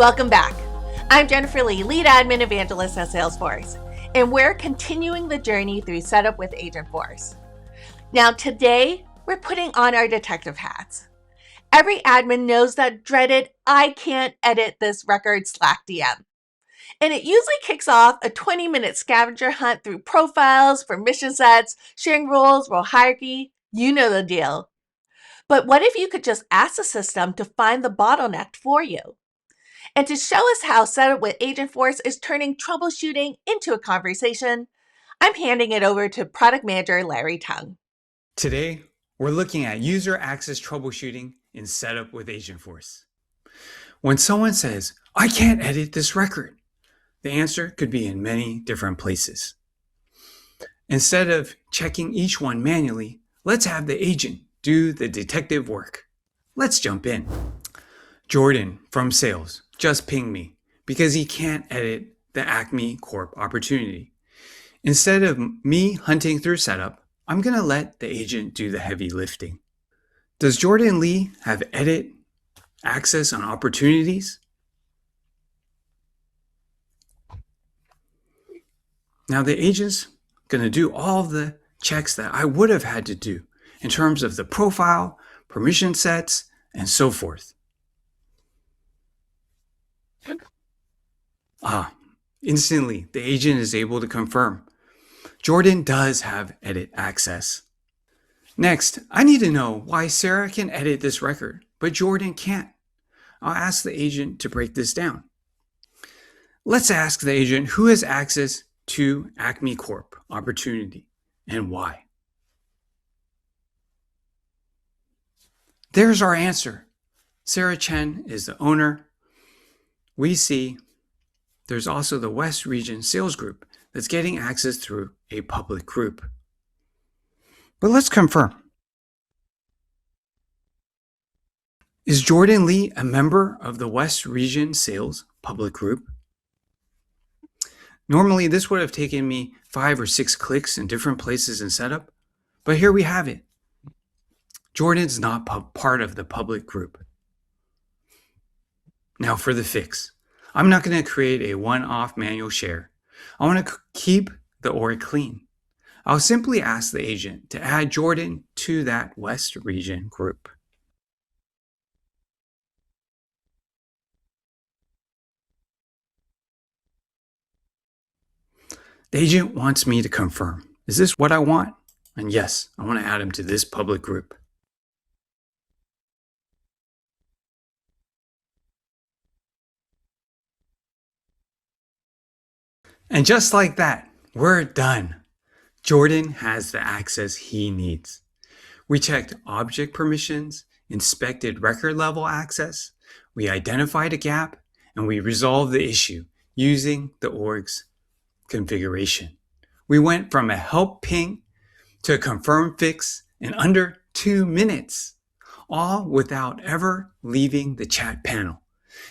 Welcome back. I'm Jennifer Lee, Lead Admin Evangelist at Salesforce, and we're continuing the journey through setup with Agentforce. Now today, we're putting on our detective hats. Every admin knows that dreaded, I can't edit this record Slack DM. And it usually kicks off a 20-minute scavenger hunt through profiles, permission sets, sharing rules, role hierarchy. You know the deal. But what if you could just ask the system to find the bottleneck for you? And to show us how setup with Agentforce is turning troubleshooting into a conversation, I'm handing it over to Product Manager Larry Tung. Today, we're looking at user access troubleshooting in setup with Agentforce. When someone says, I can't edit this record, the answer could be in many different places. Instead of checking each one manually, let's have the agent do the detective work. Let's jump in. Jordan from sales just pinged me because he can't edit the Acme Corp opportunity. Instead of me hunting through setup, I'm going to let the agent do the heavy lifting. Does Jordan Lee have edit access on opportunities? Now the agent's going to do all the checks that I would have had to do in terms of the profile, permission sets, and so forth. Instantly, the agent is able to confirm Jordan does have edit access. Next, I need to know why Sarah can edit this record, but Jordan can't. I'll ask the agent to break this down. Let's ask the agent who has access to Acme Corp opportunity and why. There's our answer. Sarah Chen is the owner. We see there's also the West Region Sales Group that's getting access through a public group. But let's confirm. Is Jordan Lee a member of the West Region Sales public group? Normally, this would have taken me 5 or 6 clicks in different places in setup, but here we have it. Jordan's not part of the public group. Now for the fix. I'm not going to create a one-off manual share. I want to keep the org clean. I'll simply ask the agent to add Jordan to that West Region group. The agent wants me to confirm. Is this what I want? And yes, I want to add him to this public group. And just like that, we're done. Jordan has the access he needs. We checked object permissions, inspected record level access, we identified a gap, and we resolved the issue using the org's configuration. We went from a help ping to a confirm fix in under 2 minutes, all without ever leaving the chat panel.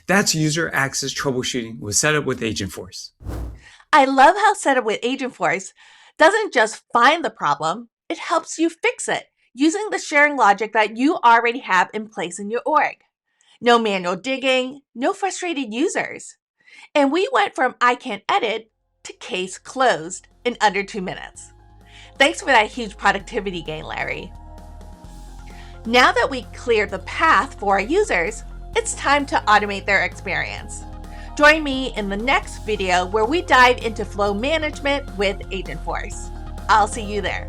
That's user access troubleshooting with setup with Agentforce. I love how setup with Agentforce doesn't just find the problem, it helps you fix it using the sharing logic that you already have in place in your org. No manual digging, no frustrated users. And we went from I can't edit to case closed in under 2 minutes. Thanks for that huge productivity gain, Larry. Now that we cleared the path for our users, it's time to automate their experience. Join me in the next video where we dive into flow management with Agentforce. I'll see you there.